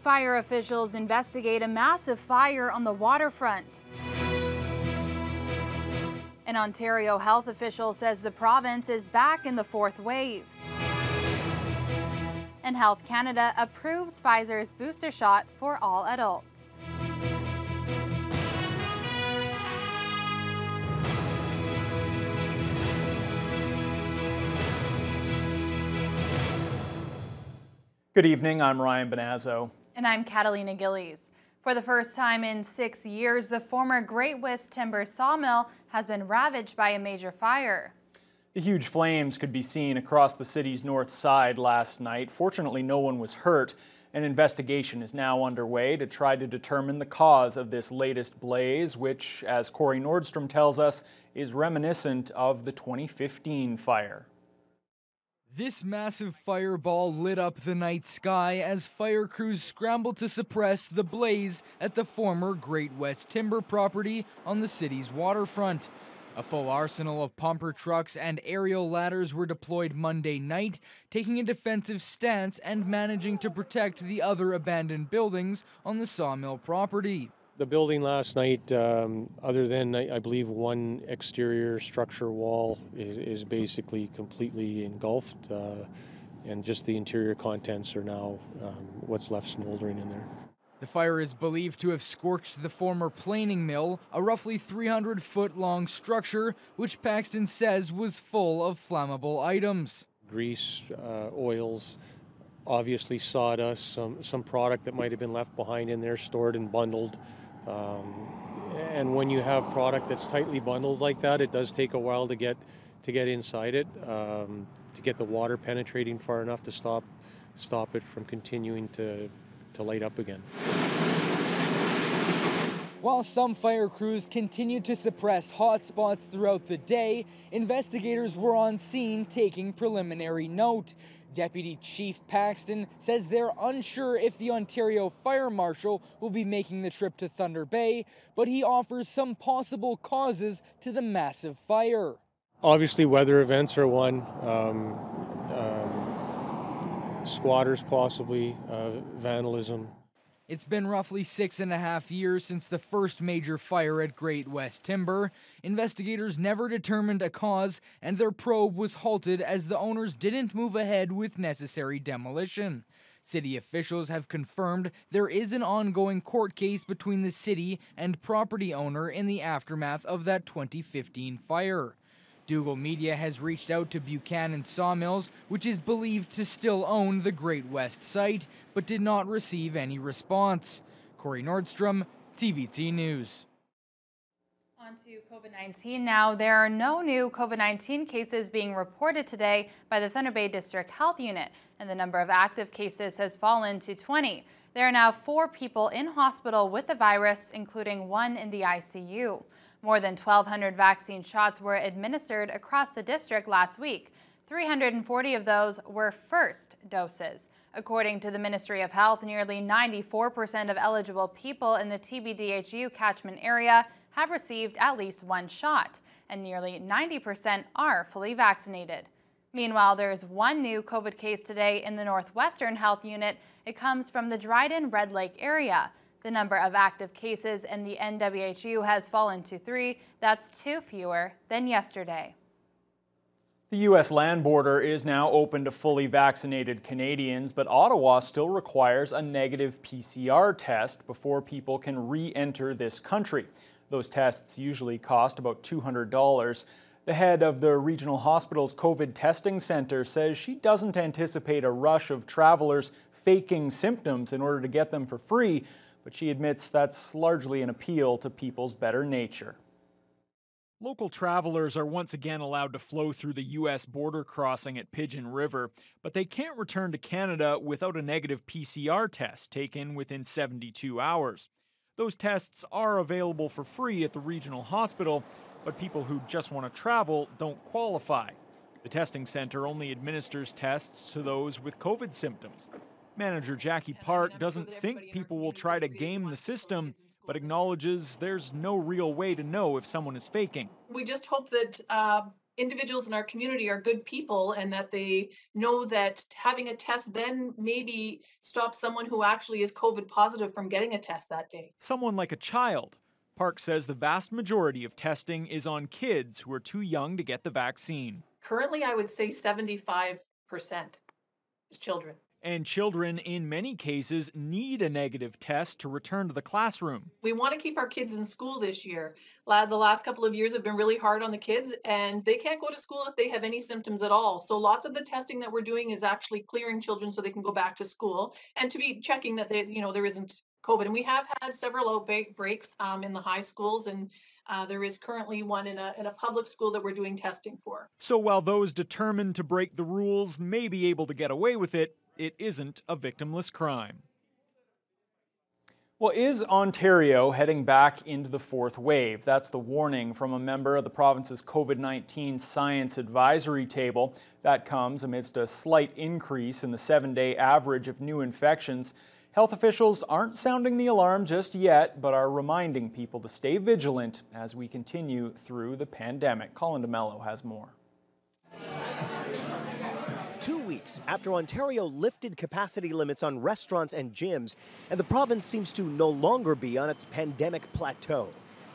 Fire officials investigate a massive fire on the waterfront. An Ontario health official says the province is back in the fourth wave. And Health Canada approves Pfizer's booster shot for all adults. Good evening, I'm Ryan Bonazzo. And I'm Catalina Gillies. For the first time in 6 years, the former Great West Timber sawmill has been ravaged by a major fire. The huge flames could be seen across the city's north side last night. Fortunately, no one was hurt. An investigation is now underway to try to determine the cause of this latest blaze, which, as Corey Nordstrom tells us, is reminiscent of the 2015 fire. This massive fireball lit up the night sky as fire crews scrambled to suppress the blaze at the former Great West Timber property on the city's waterfront. A full arsenal of pumper trucks and aerial ladders were deployed Monday night, taking a defensive stance and managing to protect the other abandoned buildings on the sawmill property. The building last night, other than I believe one exterior structure wall, is basically completely engulfed, and just the interior contents are now what's left smoldering in there. The fire is believed to have scorched the former planing mill, a roughly 300-foot-long structure, which Paxton says was full of flammable items. Grease, oils, obviously sawdust, some product that might have been left behind in there, stored and bundled. And when you have product that's tightly bundled like that, it does take a while to get inside it, to get the water penetrating far enough to stop it from continuing to light up again. While some fire crews continued to suppress hotspots throughout the day, investigators were on scene taking preliminary note. Deputy Chief Paxton says they're unsure if the Ontario Fire Marshal will be making the trip to Thunder Bay, but he offers some possible causes to the massive fire. Obviously, weather events are one. Squatters possibly, vandalism. It's been roughly 6.5 years since the first major fire at Great West Timber. Investigators never determined a cause, and their probe was halted as the owners didn't move ahead with necessary demolition. City officials have confirmed there is an ongoing court case between the city and property owner in the aftermath of that 2015 fire. Dougal Media has reached out to Buchanan Sawmills, which is believed to still own the Great West site, but did not receive any response. Corey Nordstrom, TBT News. On to COVID-19 now. There are no new COVID-19 cases being reported today by the Thunder Bay District Health Unit, and the number of active cases has fallen to 20. There are now 4 people in hospital with the virus, including 1 in the ICU. More than 1,200 vaccine shots were administered across the district last week. 340 of those were first doses. According to the Ministry of Health, nearly 94% of eligible people in the TBDHU catchment area have received at least 1 shot, and nearly 90% are fully vaccinated. Meanwhile, there's 1 new COVID case today in the Northwestern Health Unit. It comes from the Dryden-Red Lake area. The number of active cases in the NWHU has fallen to 3. That's 2 fewer than yesterday. The U.S. land border is now open to fully vaccinated Canadians, but Ottawa still requires a negative PCR test before people can re-enter this country. Those tests usually cost about $200. The head of the regional hospital's COVID testing center says she doesn't anticipate a rush of travelers faking symptoms in order to get them for free, but she admits that's largely an appeal to people's better nature. Local travelers are once again allowed to flow through the U.S. border crossing at Pigeon River, but they can't return to Canada without a negative PCR test taken within 72 hours. Those tests are available for free at the regional hospital, but people who just want to travel don't qualify. The testing center only administers tests to those with COVID symptoms. Manager Jackie Park doesn't think people will try to game the system, but acknowledges there's no real way to know if someone is faking. We just hope that individuals in our community are good people and that they know that having a test then maybe stops someone who actually is COVID positive from getting a test that day. Someone like a child. Park says the vast majority of testing is on kids who are too young to get the vaccine. Currently, I would say 75% is children. And children, in many cases, need a negative test to return to the classroom. We want to keep our kids in school this year. The last couple of years have been really hard on the kids, and they can't go to school if they have any symptoms at all. So lots of the testing that we're doing is actually clearing children so they can go back to school and to be checking that there isn't COVID. And we have had several outbreaks in the high schools, and there is currently one in a public school that we're doing testing for. So while those determined to break the rules may be able to get away with it, it isn't a victimless crime. Well, is Ontario heading back into the fourth wave? That's the warning from a member of the province's COVID-19 Science Advisory Table. That comes amidst a slight increase in the 7-day average of new infections. Health officials aren't sounding the alarm just yet, but are reminding people to stay vigilant as we continue through the pandemic. Colin DeMello has more. 2 weeks after Ontario lifted capacity limits on restaurants and gyms, and the province seems to no longer be on its pandemic plateau.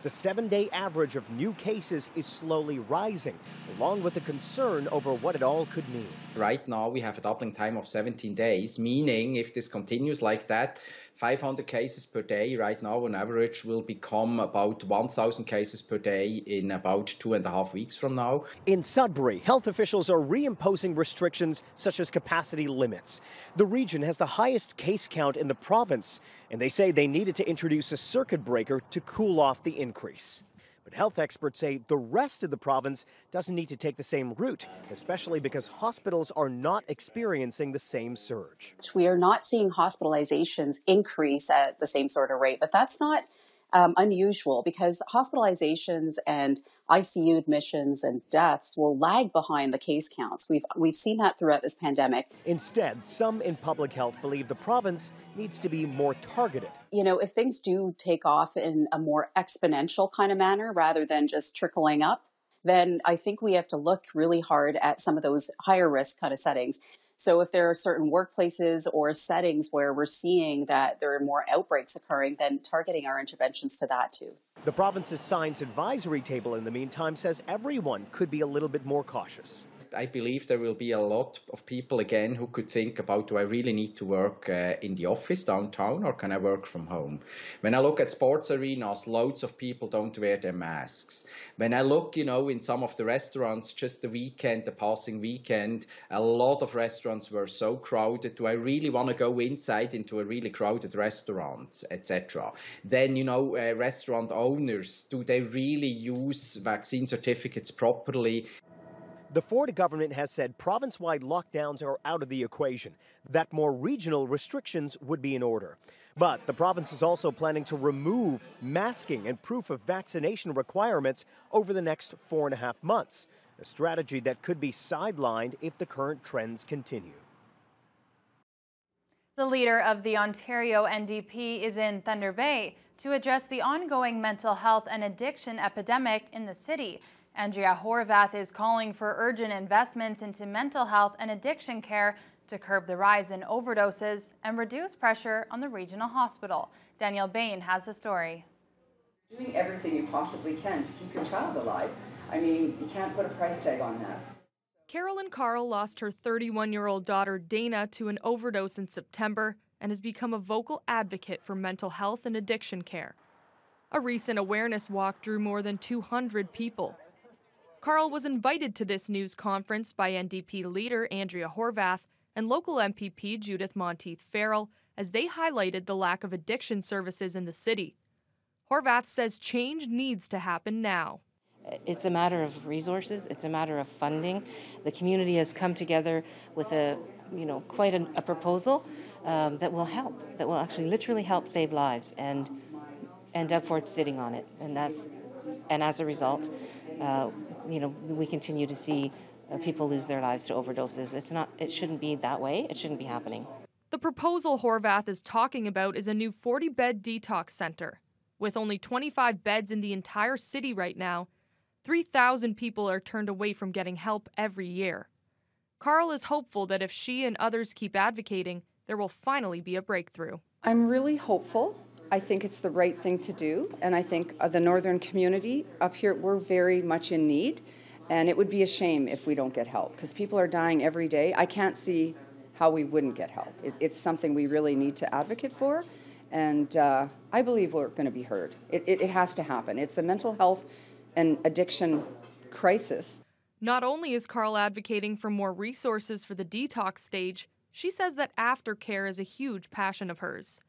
The 7-day average of new cases is slowly rising, along with the concern over what it all could mean. Right now we have a doubling time of 17 days, meaning if this continues like that, 500 cases per day right now on average will become about 1,000 cases per day in about 2.5 weeks from now. In Sudbury, health officials are reimposing restrictions such as capacity limits. The region has the highest case count in the province, and they say they needed to introduce a circuit breaker to cool off the increase. But health experts say the rest of the province doesn't need to take the same route, especially because hospitals are not experiencing the same surge. We are not seeing hospitalizations increase at the same sort of rate, but that's not unusual because hospitalizations and ICU admissions and death will lag behind the case counts. We've seen that throughout this pandemic. Instead, some in public health believe the province needs to be more targeted. You know, if things do take off in a more exponential kind of manner rather than just trickling up, then I think we have to look really hard at some of those higher risk kind of settings. So if there are certain workplaces or settings where we're seeing that there are more outbreaks occurring, then targeting our interventions to that too. The province's Science Advisory Table, in the meantime, says everyone could be a little bit more cautious. I believe there will be a lot of people again who could think about, do I really need to work in the office downtown or can I work from home? When I look at sports arenas, loads of people don't wear their masks. When I look, in some of the restaurants, just the passing weekend, a lot of restaurants were so crowded. Do I really want to go inside into a really crowded restaurant, etc.? Then, restaurant owners, do they really use vaccine certificates properly? The Ford government has said province-wide lockdowns are out of the equation, that more regional restrictions would be in order. But the province is also planning to remove masking and proof of vaccination requirements over the next 4.5 months, a strategy that could be sidelined if the current trends continue. The leader of the Ontario NDP is in Thunder Bay to address the ongoing mental health and addiction epidemic in the city. Andrea Horvath is calling for urgent investments into mental health and addiction care to curb the rise in overdoses and reduce pressure on the regional hospital. Danielle Bain has the story. Doing everything you possibly can to keep your child alive. I mean, you can't put a price tag on that. Carolyn Carl lost her 31-year-old daughter Dana to an overdose in September and has become a vocal advocate for mental health and addiction care. A recent awareness walk drew more than 200 people. Carl was invited to this news conference by NDP leader Andrea Horvath and local MPP Judith Monteith-Farrell as they highlighted the lack of addiction services in the city. Horvath says change needs to happen now. It's a matter of resources. It's a matter of funding. The community has come together with quite a proposal that will help, that will actually literally help save lives. And Doug Ford's sitting on it. And as a result, we continue to see people lose their lives to overdoses. It shouldn't be that way. It shouldn't be happening. The proposal Horvath is talking about is a new 40-bed detox center. With only 25 beds in the entire city right now, 3,000 people are turned away from getting help every year. Carl is hopeful that if she and others keep advocating, there will finally be a breakthrough. I'm really hopeful. I think it's the right thing to do, and I think the northern community up here, we're very much in need, and it would be a shame if we don't get help, because people are dying every day. I can't see how we wouldn't get help. It's something we really need to advocate for, and I believe we're going to be heard. It has to happen. It's a mental health and addiction crisis. Not only is Carl advocating for more resources for the detox stage, she says that aftercare is a huge passion of hers.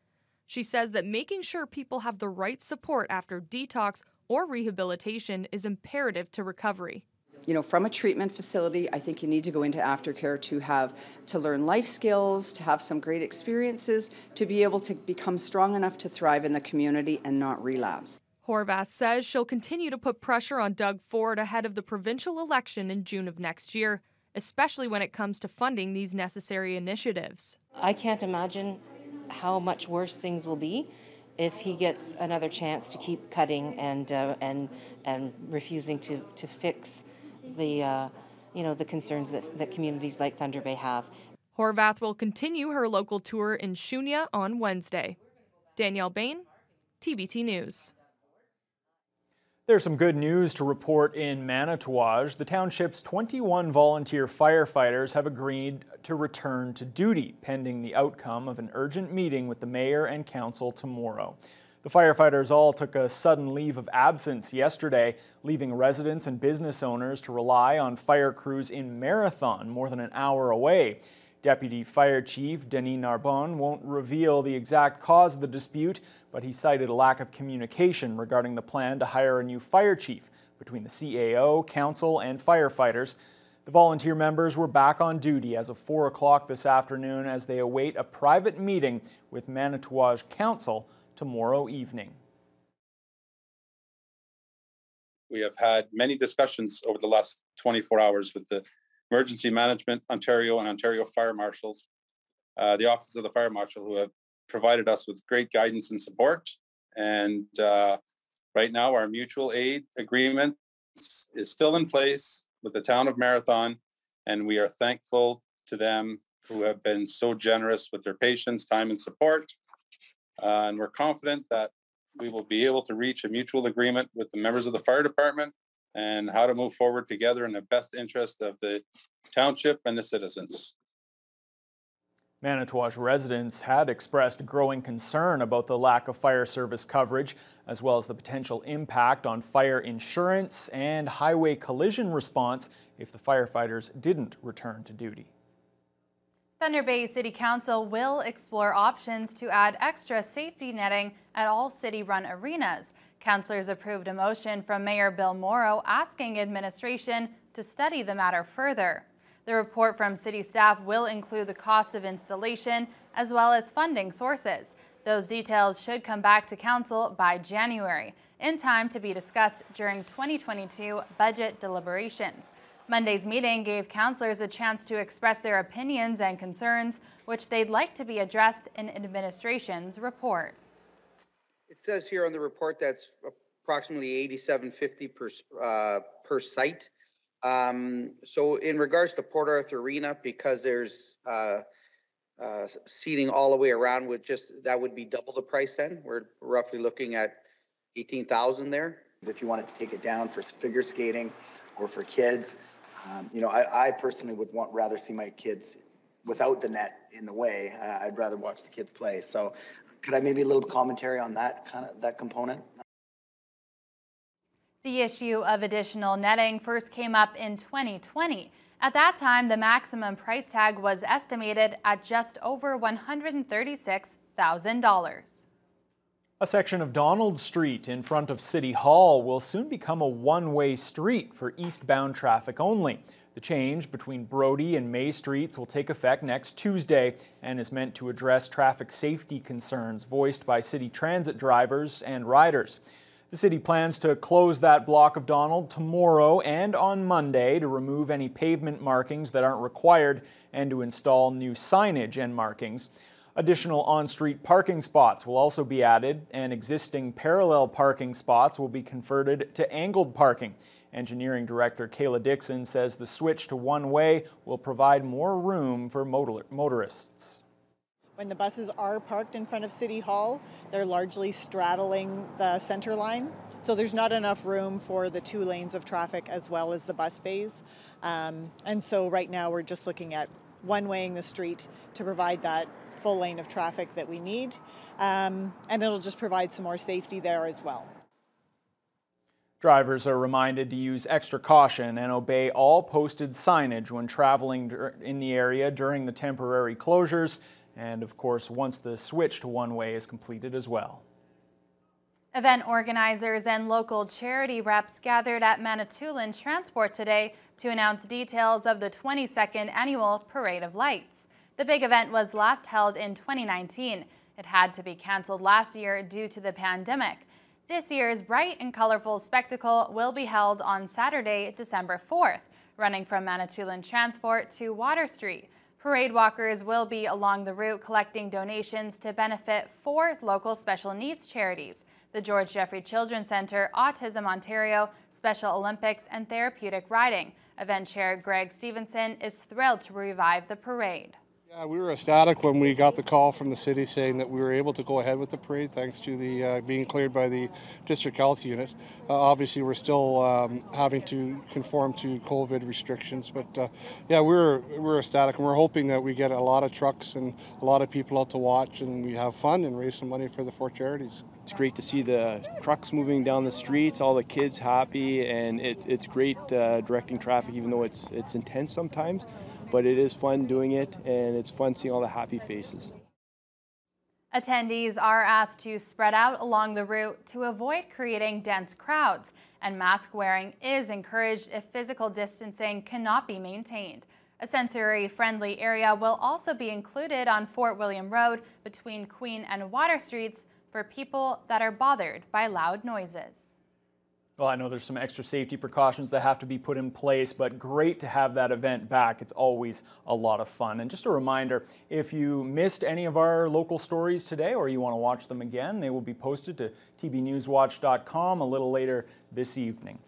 She says that making sure people have the right support after detox or rehabilitation is imperative to recovery. You know, from a treatment facility, I think you need to go into aftercare to learn life skills, to have some great experiences, to be able to become strong enough to thrive in the community and not relapse. Horvath says she'll continue to put pressure on Doug Ford ahead of the provincial election in June of next year, especially when it comes to funding these necessary initiatives. I can't imagine how much worse things will be if he gets another chance to keep cutting and refusing to fix the the concerns that communities like Thunder Bay have. Horvath will continue her local tour in Shunya on Wednesday. Danielle Bain, TBT News. There's some good news to report in Manitouwadge. The township's 21 volunteer firefighters have agreed to return to duty, pending the outcome of an urgent meeting with the mayor and council tomorrow. The firefighters all took a sudden leave of absence yesterday, leaving residents and business owners to rely on fire crews in Marathon, more than an hour away. Deputy Fire Chief Denis Narbonne won't reveal the exact cause of the dispute, but he cited a lack of communication regarding the plan to hire a new fire chief between the CAO, council, and firefighters. The volunteer members were back on duty as of 4 o'clock this afternoon as they await a private meeting with Manitouwadge Council tomorrow evening. We have had many discussions over the last 24 hours with the Emergency Management Ontario and Ontario Fire Marshals, the Office of the Fire Marshal, who have provided us with great guidance and support. And right now, our mutual aid agreement is still in place with the town of Marathon, and we are thankful to them who have been so generous with their patience, time, and support. And we're confident that we will be able to reach a mutual agreement with the members of the fire department and how to move forward together in the best interest of the township and the citizens. Manitouwadge residents had expressed growing concern about the lack of fire service coverage, as well as the potential impact on fire insurance and highway collision response if the firefighters didn't return to duty. Thunder Bay City Council will explore options to add extra safety netting at all city-run arenas. Councillors approved a motion from Mayor Bill Morrow asking administration to study the matter further. The report from city staff will include the cost of installation as well as funding sources. Those details should come back to council by January, in time to be discussed during 2022 budget deliberations. Monday's meeting gave councillors a chance to express their opinions and concerns, which they'd like to be addressed in administration's report. It says here on the report that's approximately $87.50 per site. So in regards to Port Arthur Arena, because there's seating all the way around, that would be double the price then. We're roughly looking at $18,000 there. If you wanted to take it down for figure skating or for kids, I personally would rather see my kids without the net in the way. I'd rather watch the kids play. So could I maybe a little commentary on that component? The issue of additional netting first came up in 2020. At that time, the maximum price tag was estimated at just over $136,000. A section of Donald Street in front of City Hall will soon become a one-way street for eastbound traffic only. The change between Brodie and May Streets will take effect next Tuesday and is meant to address traffic safety concerns voiced by city transit drivers and riders. The city plans to close that block of Donald tomorrow and on Monday to remove any pavement markings that aren't required and to install new signage and markings. Additional on-street parking spots will also be added, and existing parallel parking spots will be converted to angled parking. Engineering Director Kayla Dixon says the switch to one-way will provide more room for motorists. When the buses are parked in front of City Hall, they're largely straddling the center line. So there's not enough room for the 2 lanes of traffic as well as the bus bays. And so right now we're just looking at one-waying the street to provide that full lane of traffic that we need. And it'll just provide some more safety there as well. Drivers are reminded to use extra caution and obey all posted signage when traveling in the area during the temporary closures, and of course once the switch to one-way is completed as well. Event organizers and local charity reps gathered at Manitoulin Transport today to announce details of the 22nd Annual Parade of Lights. The big event was last held in 2019. It had to be canceled last year due to the pandemic. This year's bright and colorful spectacle will be held on Saturday, December 4th, running from Manitoulin Transport to Water Street. Parade walkers will be along the route collecting donations to benefit 4 local special needs charities: the George Jeffrey Children's Centre, Autism Ontario, Special Olympics, and Therapeutic Riding. Event Chair Greg Stevenson is thrilled to revive the parade. Yeah, we were ecstatic when we got the call from the city saying that we were able to go ahead with the parade thanks to the being cleared by the district health unit. Obviously, we're still having to conform to COVID restrictions, but yeah, we're ecstatic, and we're hoping that we get a lot of trucks and a lot of people out to watch, and we have fun and raise some money for the 4 charities. It's great to see the trucks moving down the streets, all the kids happy, and it's great directing traffic, even though it's intense sometimes. But it is fun doing it, and it's fun seeing all the happy faces. Attendees are asked to spread out along the route to avoid creating dense crowds, and mask wearing is encouraged if physical distancing cannot be maintained. A sensory-friendly area will also be included on Fort William Road between Queen and Water Streets for people that are bothered by loud noises. Well, I know there's some extra safety precautions that have to be put in place, but great to have that event back. It's always a lot of fun. And just a reminder, if you missed any of our local stories today or you want to watch them again, they will be posted to tbnewswatch.com a little later this evening.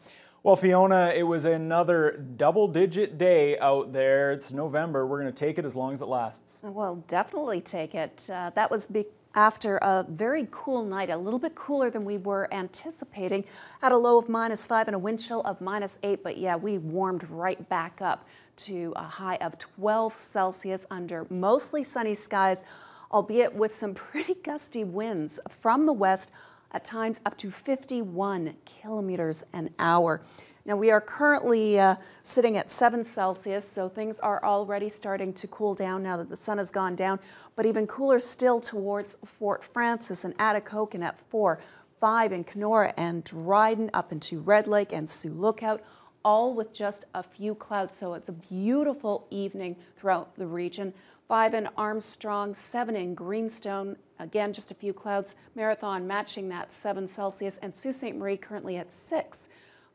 Well, Fiona, it was another double-digit day out there. It's November. We're going to take it as long as it lasts. Well, definitely take it. That was after a very cool night, a little bit cooler than we were anticipating, at a low of -5 and a wind chill of -8. But yeah, we warmed right back up to a high of 12 Celsius under mostly sunny skies, albeit with some pretty gusty winds from the west, at times up to 51 kilometers an hour. Now we are currently sitting at 7 Celsius, so things are already starting to cool down now that the sun has gone down, but even cooler still towards Fort Frances and Atikokan at 4, 5 in Kenora and Dryden up into Red Lake and Sioux Lookout, all with just a few clouds, so it's a beautiful evening throughout the region. 5 in Armstrong, 7 in Greenstone, again just a few clouds. Marathon matching that 7 Celsius, and Sault Ste. Marie currently at 6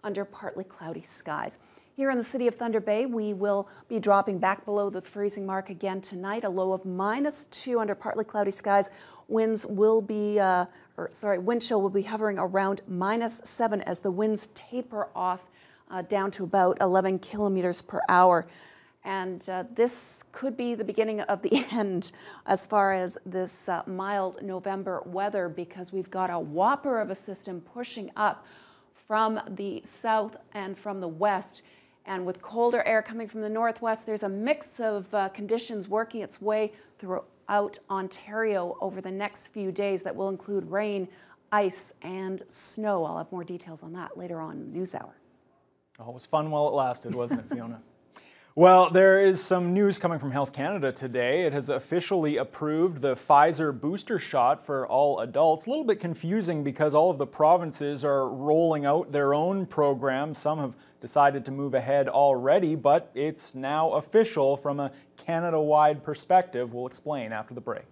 under partly cloudy skies. Here in the city of Thunder Bay, we will be dropping back below the freezing mark again tonight, a low of -2 under partly cloudy skies. Winds will be, wind chill will be hovering around -7 as the winds taper off down to about 11 kilometers per hour. And this could be the beginning of the end as far as this mild November weather, because we've got a whopper of a system pushing up from the south and from the west. And with colder air coming from the northwest, there's a mix of conditions working its way throughout Ontario over the next few days that will include rain, ice, and snow. I'll have more details on that later on in the news hour. Oh, it was fun while it lasted, wasn't it, Fiona? Well, there is some news coming from Health Canada today. It has officially approved the Pfizer booster shot for all adults. A little bit confusing because all of the provinces are rolling out their own programs. Some have decided to move ahead already, but it's now official from a Canada-wide perspective. We'll explain after the break.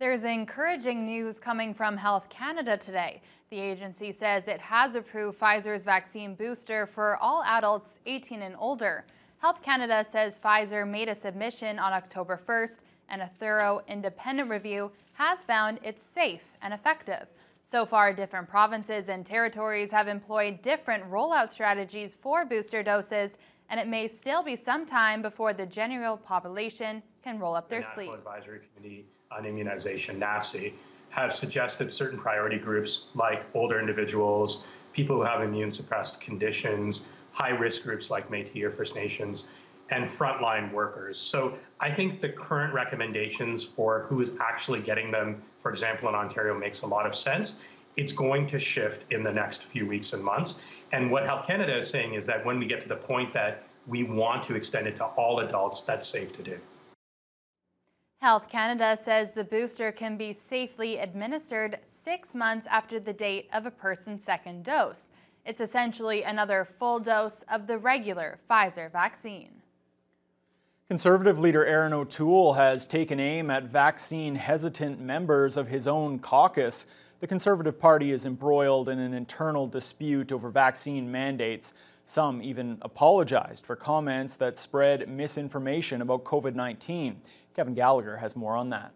There's encouraging news coming from Health Canada today. The agency says it has approved Pfizer's vaccine booster for all adults 18 and older. Health Canada says Pfizer made a submission on October 1st, and a thorough independent review has found it's safe and effective. So far, different provinces and territories have employed different rollout strategies for booster doses, and it may still be some time before the general population can roll up their sleeves. The National Advisory Committee on Immunization, NACI, have suggested certain priority groups like older individuals, people who have immune suppressed conditions, high-risk groups like Métis or First Nations, and frontline workers. So I think the current recommendations for who is actually getting them, for example, in Ontario, makes a lot of sense. It's going to shift in the next few weeks and months. And what Health Canada is saying is that when we get to the point that we want to extend it to all adults, that's safe to do. Health Canada says the booster can be safely administered 6 months after the date of a person's second dose. It's essentially another full dose of the regular Pfizer vaccine. Conservative leader Aaron O'Toole has taken aim at vaccine-hesitant members of his own caucus. The Conservative Party is embroiled in an internal dispute over vaccine mandates. Some even apologized for comments that spread misinformation about COVID-19. Kevin Gallagher has more on that.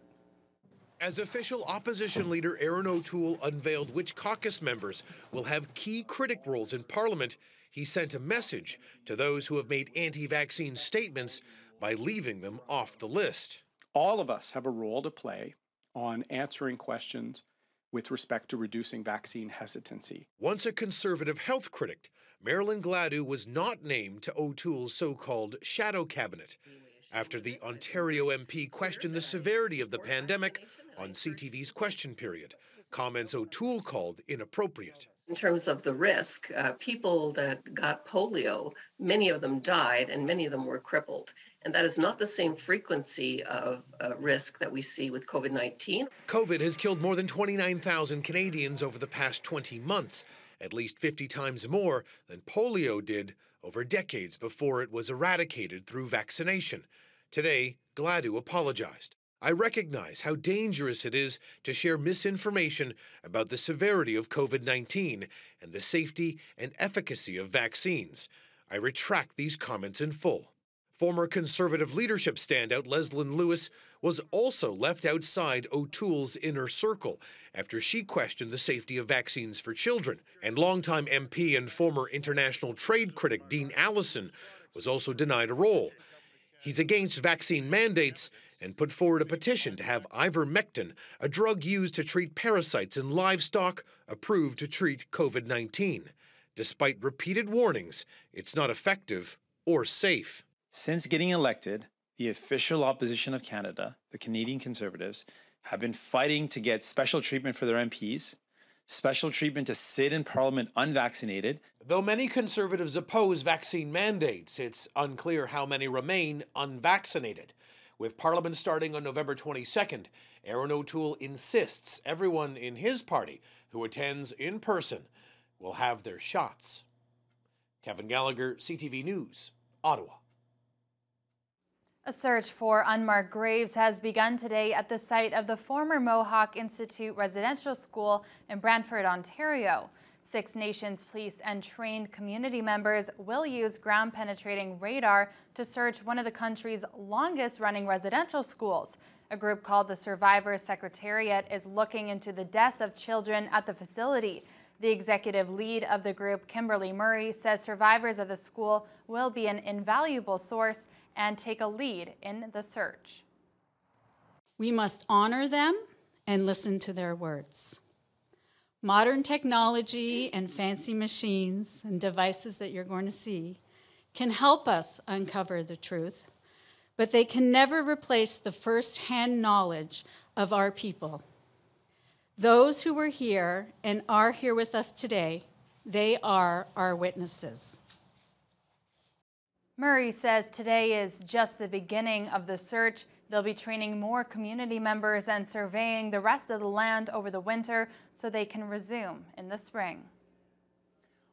As official opposition leader Aaron O'Toole unveiled which caucus members will have key critic roles in Parliament, he sent a message to those who have made anti-vaccine statements by leaving them off the list. All of us have a role to play on answering questions with respect to reducing vaccine hesitancy. Once a Conservative health critic, Marilyn Gladue was not named to O'Toole's so-called shadow cabinet after the Ontario MP questioned the severity of the pandemic on CTV's Question Period, comments O'Toole called inappropriate. In terms of the risk, people that got polio, many of them died and many of them were crippled. And that is not the same frequency of risk that we see with COVID-19. COVID has killed more than 29,000 Canadians over the past 20 months, at least 50 times more than polio did over decades before it was eradicated through vaccination. Today, Gladue apologized. I recognize how dangerous it is to share misinformation about the severity of COVID-19 and the safety and efficacy of vaccines. I retract these comments in full. Former Conservative leadership standout Leslyn Lewis was also left outside O'Toole's inner circle after she questioned the safety of vaccines for children. And longtime MP and former international trade critic Dean Allison was also denied a role. He's against vaccine mandates and put forward a petition to have ivermectin, a drug used to treat parasites in livestock, approved to treat COVID-19. Despite repeated warnings, it's not effective or safe. Since getting elected, the official opposition of Canada, the Canadian Conservatives, have been fighting to get special treatment for their MPs, special treatment to sit in Parliament unvaccinated. Though many Conservatives oppose vaccine mandates, it's unclear how many remain unvaccinated. With Parliament starting on November 22nd, Aaron O'Toole insists everyone in his party who attends in person will have their shots. Kevin Gallagher, CTV News, Ottawa. A search for unmarked graves has begun today at the site of the former Mohawk Institute Residential School in Brantford, Ontario. Six Nations police and trained community members will use ground-penetrating radar to search one of the country's longest-running residential schools. A group called the Survivors Secretariat is looking into the deaths of children at the facility. The executive lead of the group, Kimberly Murray, says survivors of the school will be an invaluable source and take a lead in the search. We must honor them and listen to their words. Modern technology and fancy machines and devices that you're going to see can help us uncover the truth, but they can never replace the first-hand knowledge of our people. Those who were here and are here with us today, they are our witnesses. Murray says today is just the beginning of the search. They'll be training more community members and surveying the rest of the land over the winter so they can resume in the spring.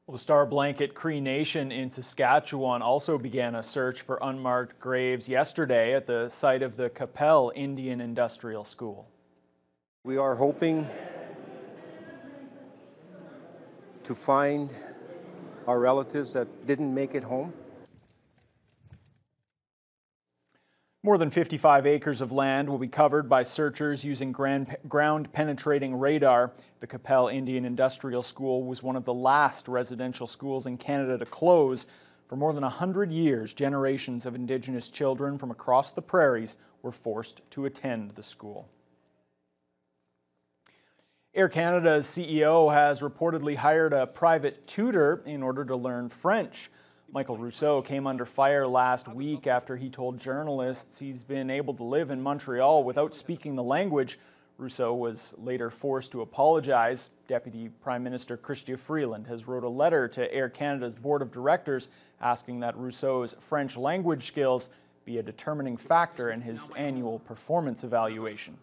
Well, the Star Blanket Cree Nation in Saskatchewan also began a search for unmarked graves yesterday at the site of the Capel Indian Industrial School. We are hoping to find our relatives that didn't make it home. More than 55 acres of land will be covered by searchers using ground-penetrating radar. The Capel Indian Industrial School was one of the last residential schools in Canada to close. For more than 100 years, generations of Indigenous children from across the prairies were forced to attend the school. Air Canada's CEO has reportedly hired a private tutor in order to learn French. Michael Rousseau came under fire last week after he told journalists he's been able to live in Montreal without speaking the language. Rousseau was later forced to apologize. Deputy Prime Minister Chrystia Freeland has wrote a letter to Air Canada's board of directors asking that Rousseau's French language skills be a determining factor in his annual performance evaluation.